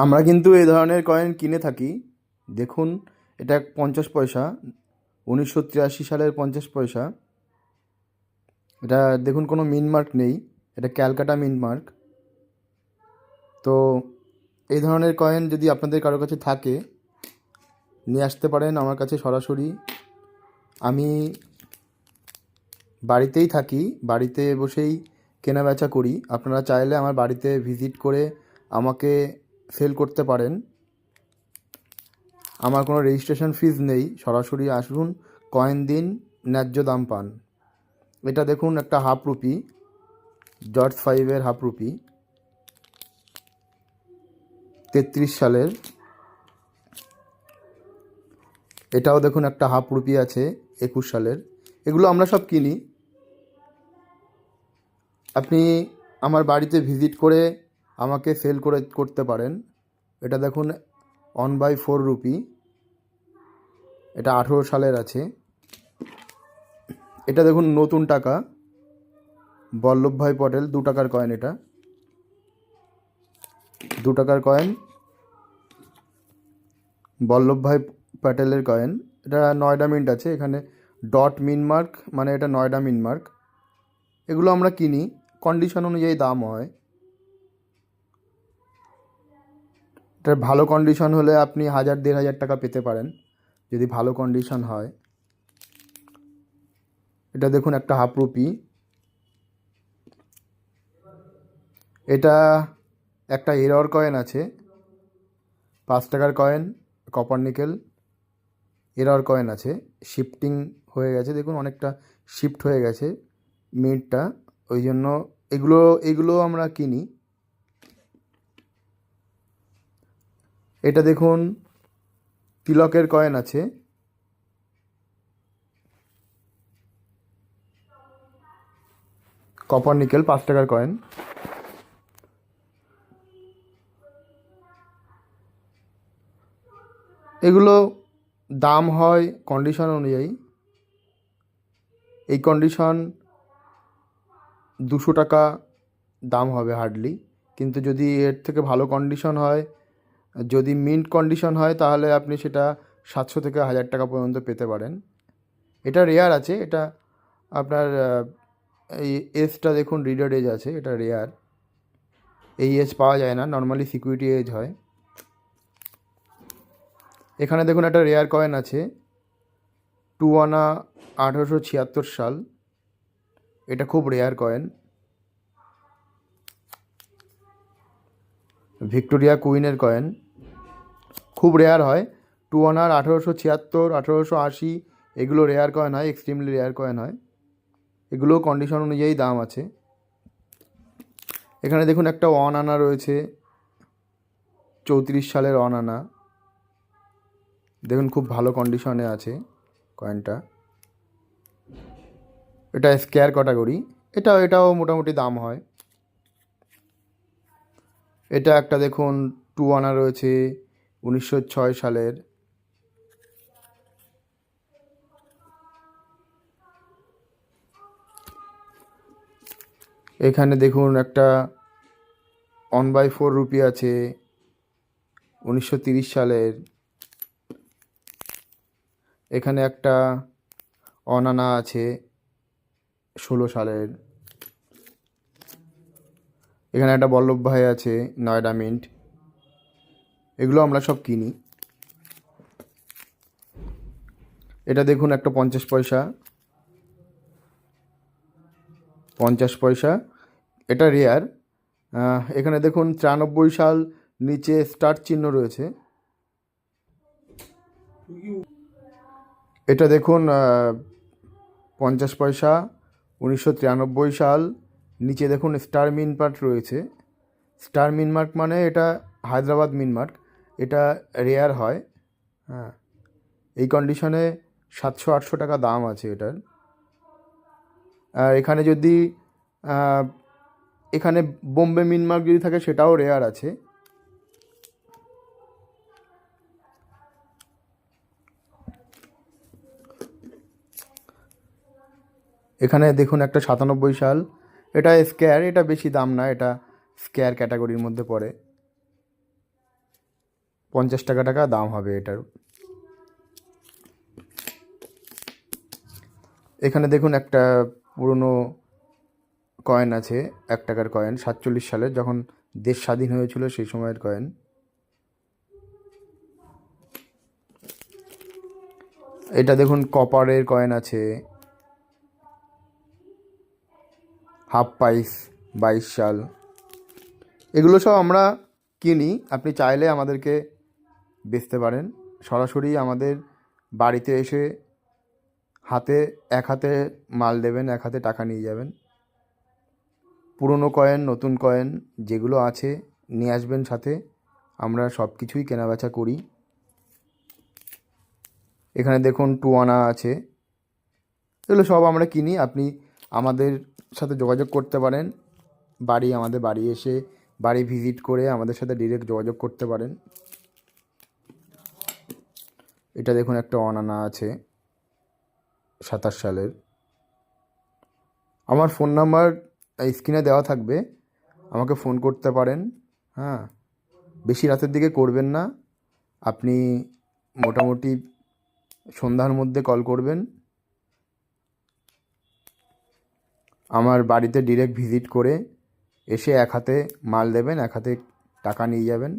আমরা কিন্তু এই ধরনের কয়েন কিনে থাকি। দেখুন, এটা 50 পয়সা, 1983 সালের 50 পয়সা। এটা দেখুন, কোনো মিনমার্ক নেই, এটা ক্যালকাটা মিনমার্ক। তো এই ধরনের কয়েন যদি আপনাদের কারো কাছে থাকে, নিয়ে আসতে পারেন আমার কাছে সরাসরি। আমি বাড়িতেই থাকি, বাড়িতে বসেই কেনা বেচা করি। আপনারা চাইলে আমার বাড়িতে ভিজিট করে আমাকে সেল করতে পারেন। আমার কোনো রেজিস্ট্রেশন ফিজ নেই, সরাসরি আসুন, কয়েন দিন, ন্যায্য দাম পান। এটা দেখুন, একটা হাফ রুপি, জর্জ 5-এর হাফ রুপি, 33 সালের। এটাও দেখুন, একটা হাফ রুপি আছে, 21 সালের। এগুলো আমরা সব কিনি। আপনি আমার বাড়িতে ভিজিট করে আমাকে সেল করতে পারেন। এটা দেখুন, 1/4 রুপি, এটা 18 সালের আছে। এটা দেখুন, নতুন টাকা, বল্লভভাই পটেল, 2 টাকার কয়েন। এটা 2 টাকার কয়েন, বল্লভভাই প্যাটেলের কয়েন। এটা নয়ডা মিন্ট আছে, এখানে ডট মিনমার্ক, মানে এটা নয়ডা মিনমার্ক। এগুলো আমরা কিনি, কন্ডিশন অনুযায়ী দাম হয়। এটার ভালো কন্ডিশন হলে আপনি 1000-1500 টাকা পেতে পারেন, যদি ভালো কন্ডিশন হয়। এটা দেখুন, একটা হাফ রুপি। এটা একটা এরর কয়েন আছে, 5 টাকার coin, copper nickel error coin আছে। শিফটিং হয়ে গেছে, দেখুন অনেকটা শিফট হয়ে গেছে মিন্টটা, ওই জন্য এগুলো এগুলো আমরা কিনি। এটা দেখুন, তিলকের কয়েন আছে, কপার নিকেল, 5 টাকার কয়েন। এগুলো দাম হয় কন্ডিশন অনুযায়ী। এই কন্ডিশন 200 টাকা দাম হবে হার্ডলি, কিন্তু যদি এর থেকে ভালো কন্ডিশন হয়, যদি মিন্ট কন্ডিশন হয়, তাহলে আপনি সেটা 700 থেকে 1000 টাকা পর্যন্ত পেতে পারেন। এটা রেয়ার আছে, এটা আপনার এই এজটা দেখুন, রিডার এজ আছে, এটা রেয়ার। এই এজ পাওয়া যায় না, নর্মালি সিকিউরিটি এজ হয়। এখানে দেখুন, একটা রেয়ার কয়েন আছে, 2 আনা, 1876 সাল। এটা খুব রেয়ার কয়েন, ভিক্টোরিয়া কুইনের কয়েন, খুব রেয়ার হয়। 2 আনার 1876, 1880, এগুলো রেয়ার কয়েন হয়, এক্সট্রিমলি রেয়ার কয়েন হয়। এগুলো কন্ডিশন অনুযায়ী দাম আছে। এখানে দেখুন, একটা 1 আনা রয়েছে, 34 সালের 1 আনা। দেখুন, খুব ভালো কন্ডিশনে আছে কয়েনটা। এটা স্কোয়ার ক্যাটাগরি, এটাও মোটামুটি দাম হয়। এটা একটা দেখুন, 2 আনা রয়েছে, 1906 সালের। এখানে দেখুন, একটা 1/4 রুপি আছে, 1930 সালের। এখানে একটা অনানা আছে, 16 সালের। এখানে একটা বল্লভভাই আছে, নয়ডা মিন্ট। এগুলো আমরা সব কিনি। এটা দেখুন, একটা 50 পয়সা, 50 পয়সা, এটা রেয়ার। এখানে দেখুন, 93 সাল, নিচে স্টার চিহ্ন রয়েছে। এটা দেখুন, 50 পয়সা, 1993 সাল, নিচে দেখুন স্টার মিনমার্ক রয়েছে। স্টার মিনমার্ক মানে এটা হায়দ্রাবাদ মিনমার্ক, এটা রেয়ার হয়। হ্যাঁ, এই কন্ডিশনে 700-800 টাকা দাম আছে এটার। আর এখানে যদি এখানে বোম্বে মিনমার্ক যদি থাকে, সেটাও রেয়ার আছে। এখানে দেখুন, একটা 97 সাল, এটা স্কোয়ার, এটা বেশি দাম না, এটা স্কোয়ার ক্যাটাগরির মধ্যে পড়ে। 50 টাকা দাম হবে এটার। এখানে দেখুন একটা পুরনো কয়েন আছে, 1 টাকার কয়েন, 47 সালের, যখন দেশ স্বাধীন হয়েছিল সেই সময়ের কয়েন। এটা দেখুন কপারের কয়েন আছে, হাফ পাইস, 22 সাল। এগুলো সব আমরা কিনি, আপনি চাইলে আমাদেরকে বেচতে পারেন। সরাসরি আমাদের বাড়িতে এসে এক হাতে মাল দেবেন, এক হাতে টাকা নিয়ে যাবেন। পুরনো কয়েন, নতুন কয়েন যেগুলো আছে নিয়ে আসবেন সাথে, আমরা সব কিছুই কেনাবেচা করি। এখানে দেখুন 2 আনা আছে, এগুলো সব আমরা কিনি। আপনি আমাদের সাথে যোগাযোগ করতে পারেন, আমাদের বাড়ি এসে বাড়ি ভিজিট করে আমাদের সাথে ডিরেক্ট যোগাযোগ করতে পারেন। এটা দেখুন একটা 1 আনা আছে, 27 সালের। আমার ফোন নাম্বার স্ক্রিনে দেওয়া থাকবে, আমাকে ফোন করতে পারেন। হ্যাঁ, বেশি রাতের দিকে করবেন না, আপনি মোটামুটি সন্ধ্যার মধ্যে কল করবেন। আমার বাড়িতে ডিরেক্ট ভিজিট করে এসে এক হাতে মাল দেবেন, এক হাতে টাকা নিয়ে যাবেন।